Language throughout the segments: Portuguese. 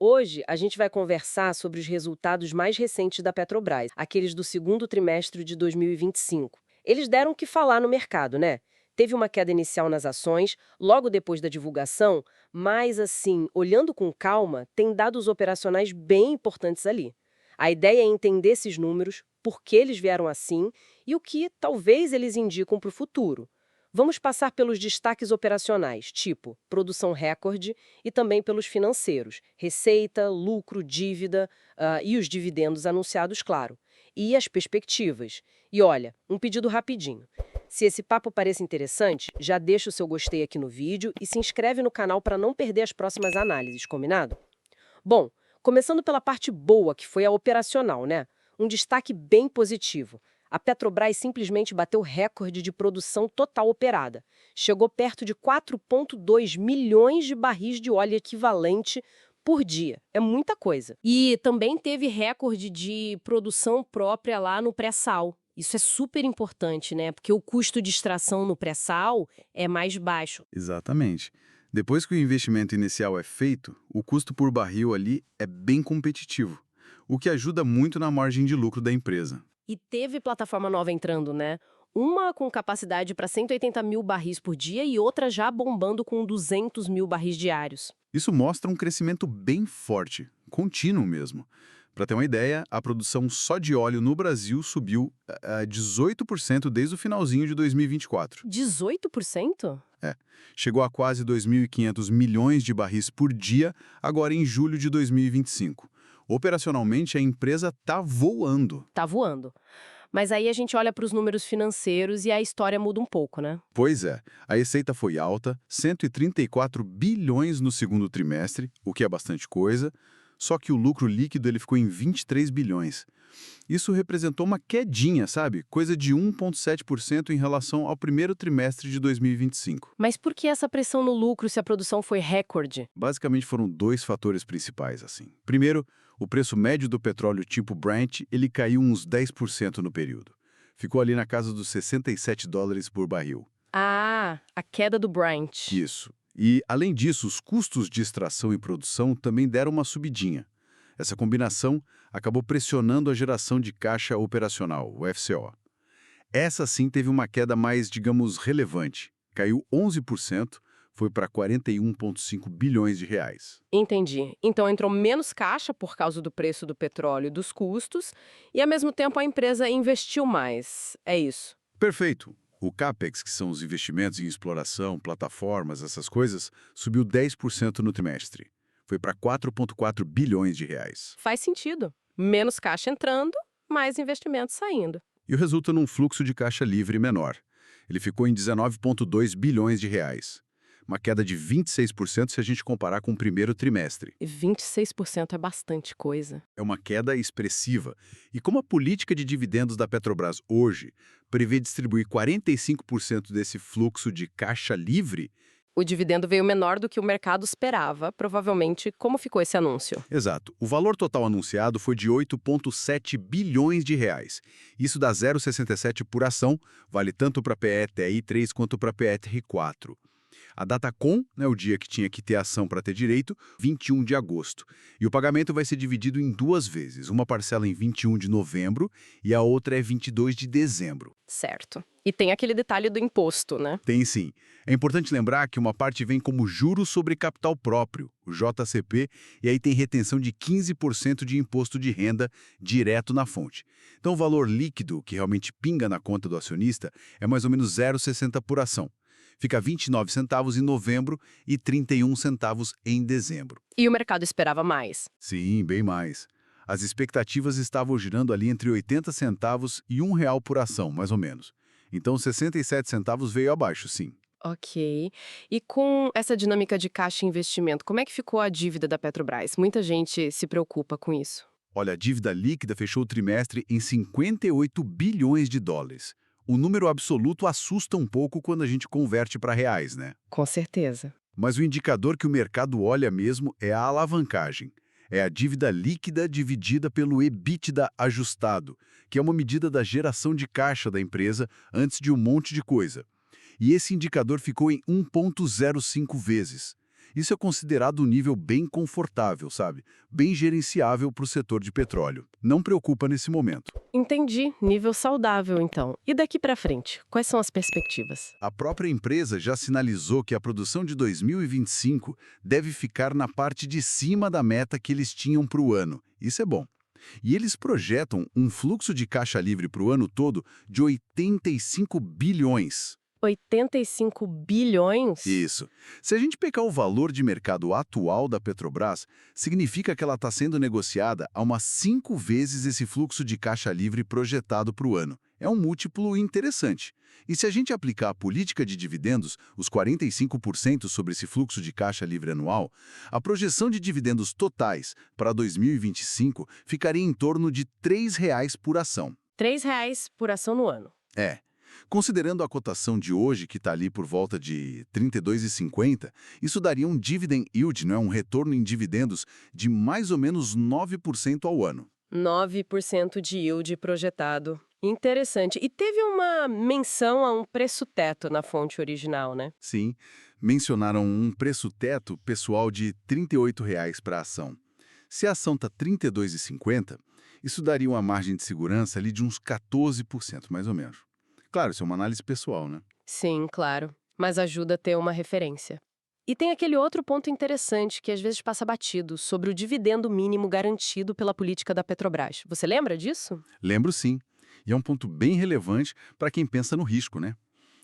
Hoje, a gente vai conversar sobre os resultados mais recentes da Petrobras, aqueles do segundo trimestre de 2025. Eles deram o que falar no mercado, né? Teve uma queda inicial nas ações, logo depois da divulgação, mas, assim, olhando com calma, tem dados operacionais bem importantes ali. A ideia é entender esses números, por que eles vieram assim e o que talvez eles indicam para o futuro. Vamos passar pelos destaques operacionais, tipo produção recorde, e também pelos financeiros, receita, lucro, dívida, e os dividendos anunciados, claro. E as perspectivas. E olha, um pedido rapidinho. Se esse papo parece interessante, já deixa o seu gostei aqui no vídeo e se inscreve no canal para não perder as próximas análises, combinado? Bom, começando pela parte boa, que foi a operacional, né? Um destaque bem positivo. A Petrobras simplesmente bateu recorde de produção total operada. Chegou perto de 4,2 milhões de barris de óleo equivalente por dia. É muita coisa. E também teve recorde de produção própria lá no pré-sal. Isso é super importante, né? Porque o custo de extração no pré-sal é mais baixo. Exatamente. Depois que o investimento inicial é feito, o custo por barril ali é bem competitivo, o que ajuda muito na margem de lucro da empresa. E teve plataforma nova entrando, né? Uma com capacidade para 180 mil barris por dia e outra já bombando com 200 mil barris diários. Isso mostra um crescimento bem forte, contínuo mesmo. Para ter uma ideia, a produção só de óleo no Brasil subiu a 18% desde o finalzinho de 2024. 18%? É, chegou a quase 2.500 milhões de barris por dia, agora em julho de 2025. Operacionalmente, a empresa está voando. Tá voando. Mas aí a gente olha para os números financeiros e a história muda um pouco, né? Pois é, a receita foi alta, 134 bilhões no segundo trimestre, o que é bastante coisa, só que o lucro líquido ele ficou em 23 bilhões. Isso representou uma quedinha, sabe? Coisa de 1,7% em relação ao primeiro trimestre de 2025. Mas por que essa pressão no lucro se a produção foi recorde? Basicamente foram dois fatores principais, assim. Primeiro, o preço médio do petróleo tipo Brent, ele caiu uns 10% no período. Ficou ali na casa dos 67 dólares por barril. Ah, a queda do Brent. Isso. E, além disso, os custos de extração e produção também deram uma subidinha. Essa combinação acabou pressionando a geração de caixa operacional, o FCO. Essa sim teve uma queda mais, digamos, relevante. Caiu 11%, foi para 41,5 bilhões de reais. Entendi. Então entrou menos caixa por causa do preço do petróleo e dos custos, e ao mesmo tempo a empresa investiu mais. É isso. Perfeito. O CAPEX, que são os investimentos em exploração, plataformas, essas coisas, subiu 10% no trimestre. Foi para 4,4 bilhões de reais. Faz sentido. Menos caixa entrando, mais investimento saindo. E o resulta num fluxo de caixa livre menor. Ele ficou em 19,2 bilhões de reais. Uma queda de 26% se a gente comparar com o primeiro trimestre. E 26% é bastante coisa. É uma queda expressiva. E como a política de dividendos da Petrobras hoje prevê distribuir 45% desse fluxo de caixa livre, O dividendo veio menor do que o mercado esperava, provavelmente. Como ficou esse anúncio? exato, o valor total anunciado foi de 8,7 bilhões de reais. Isso dá 0,67 por ação, vale tanto para a PETR3 quanto para a PETR4. A data com, né, o dia que tinha que ter ação para ter direito, 21 de agosto. E o pagamento vai ser dividido em duas vezes, uma parcela em 21 de novembro e a outra é 22 de dezembro. Certo. E tem aquele detalhe do imposto, né? Tem sim. É importante lembrar que uma parte vem como juros sobre capital próprio, o JCP, e aí tem retenção de 15% de imposto de renda direto na fonte. Então o valor líquido, que realmente pinga na conta do acionista, é mais ou menos 0,60 por ação. Fica 29 centavos em novembro e 31 centavos em dezembro. E o mercado esperava mais. Sim, bem mais. As expectativas estavam girando ali entre 80 centavos e R$ 1 por ação, mais ou menos. Então 67 centavos veio abaixo, sim. Ok. E com essa dinâmica de caixa e investimento, como é que ficou a dívida da Petrobras? Muita gente se preocupa com isso. Olha, a dívida líquida fechou o trimestre em 58 bilhões de dólares. O número absoluto assusta um pouco quando a gente converte para reais, né? Com certeza. Mas o indicador que o mercado olha mesmo é a alavancagem. É a dívida líquida dividida pelo EBITDA ajustado, que é uma medida da geração de caixa da empresa antes de um monte de coisa. E esse indicador ficou em 1,05 vezes. Isso é considerado um nível bem confortável, sabe? Bem gerenciável para o setor de petróleo. Não preocupa nesse momento. Entendi. Nível saudável, então. E daqui para frente, quais são as perspectivas? A própria empresa já sinalizou que a produção de 2025 deve ficar na parte de cima da meta que eles tinham para o ano. Isso é bom. E eles projetam um fluxo de caixa livre para o ano todo de 85 bilhões. 85 bilhões? Isso. Se a gente pegar o valor de mercado atual da Petrobras, significa que ela está sendo negociada a umas 5 vezes esse fluxo de caixa livre projetado para o ano. É um múltiplo interessante. E se a gente aplicar a política de dividendos, os 45% sobre esse fluxo de caixa livre anual, a projeção de dividendos totais para 2025 ficaria em torno de R$ 3,00 por ação. R$ 3,00 por ação no ano. É. Considerando a cotação de hoje, que está ali por volta de R$ 32,50, isso daria um dividend yield, um retorno em dividendos, de mais ou menos 9% ao ano. 9% de yield projetado. Interessante. E teve uma menção a um preço teto na fonte original, né? Sim, mencionaram um preço teto pessoal de R$ 38,00 para a ação. Se a ação está R$ 32,50, isso daria uma margem de segurança ali de uns 14%, mais ou menos. Claro, isso é uma análise pessoal, né? Sim, claro. Mas ajuda a ter uma referência. E tem aquele outro ponto interessante que às vezes passa batido, sobre o dividendo mínimo garantido pela política da Petrobras. Você lembra disso? Lembro sim. E é um ponto bem relevante para quem pensa no risco, né?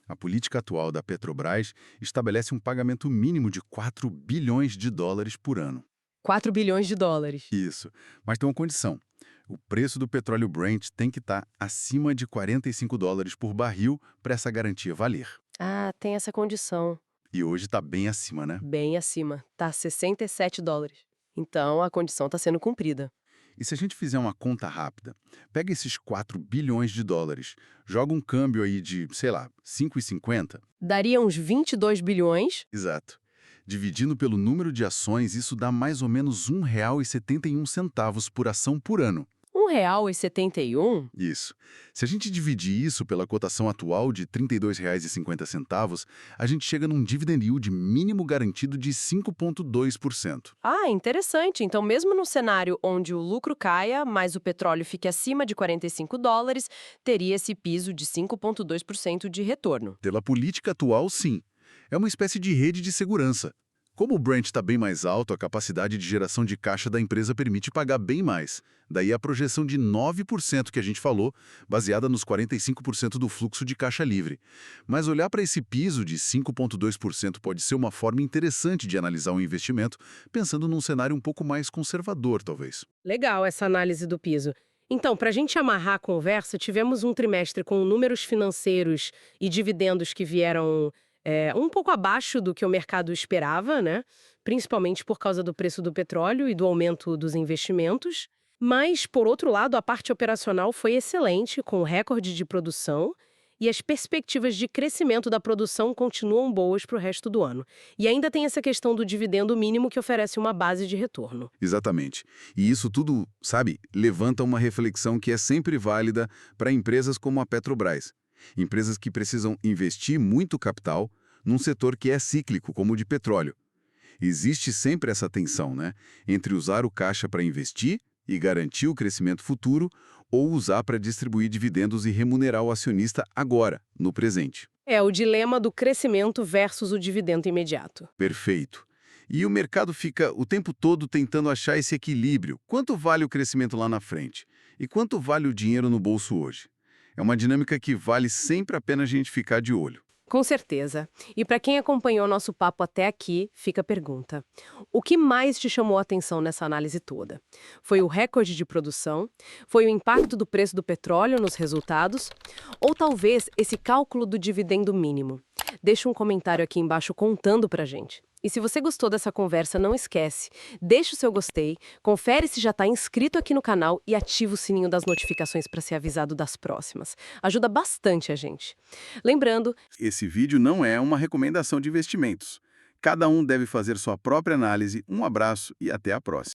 A política atual da Petrobras estabelece um pagamento mínimo de 4 bilhões de dólares por ano. 4 bilhões de dólares. Isso. Mas tem uma condição. O preço do petróleo Brent tem que estar acima de 45 dólares por barril para essa garantia valer. Ah, tem essa condição. E hoje está bem acima, né? Bem acima. Tá 67 dólares. Então, a condição está sendo cumprida. E se a gente fizer uma conta rápida, pega esses 4 bilhões de dólares, joga um câmbio aí de, sei lá, 5,50. Daria uns 22 bilhões. Exato. Dividindo pelo número de ações, isso dá mais ou menos R$ 1,71 por ação por ano. R$ 1,71? Isso. Se a gente dividir isso pela cotação atual de R$ 32,50, a gente chega num dividend yield mínimo garantido de 5,2%. Ah, interessante. Então, mesmo no cenário onde o lucro caia, mas o petróleo fique acima de 45 dólares, teria esse piso de 5,2% de retorno. Pela política atual, sim. É uma espécie de rede de segurança. Como o Brent está bem mais alto, a capacidade de geração de caixa da empresa permite pagar bem mais. Daí a projeção de 9% que a gente falou, baseada nos 45% do fluxo de caixa livre. Mas olhar para esse piso de 5,2% pode ser uma forma interessante de analisar um investimento, pensando num cenário um pouco mais conservador, talvez. Legal essa análise do piso. Então, para a gente amarrar a conversa, tivemos um trimestre com números financeiros e dividendos que vieram um pouco abaixo do que o mercado esperava, né? Principalmente por causa do preço do petróleo e do aumento dos investimentos. Mas, por outro lado, a parte operacional foi excelente, com recorde de produção, e as perspectivas de crescimento da produção continuam boas para o resto do ano. E ainda tem essa questão do dividendo mínimo que oferece uma base de retorno. Exatamente. E isso tudo, sabe, levanta uma reflexão que é sempre válida para empresas como a Petrobras. Empresas que precisam investir muito capital num setor que é cíclico, como o de petróleo. Existe sempre essa tensão, né, entre usar o caixa para investir e garantir o crescimento futuro ou usar para distribuir dividendos e remunerar o acionista agora, no presente. É o dilema do crescimento versus o dividendo imediato. Perfeito. E o mercado fica o tempo todo tentando achar esse equilíbrio. Quanto vale o crescimento lá na frente? E quanto vale o dinheiro no bolso hoje? É uma dinâmica que vale sempre a pena a gente ficar de olho. Com certeza. E para quem acompanhou nosso papo até aqui, fica a pergunta. O que mais te chamou a atenção nessa análise toda? Foi o recorde de produção? Foi o impacto do preço do petróleo nos resultados? Ou talvez esse cálculo do dividendo mínimo? Deixa um comentário aqui embaixo contando pra gente. E se você gostou dessa conversa, não esquece, deixa o seu gostei, confere se já está inscrito aqui no canal e ativa o sininho das notificações para ser avisado das próximas. Ajuda bastante a gente. Lembrando, Esse vídeo não é uma recomendação de investimentos. Cada um deve fazer sua própria análise. Um abraço e até a próxima.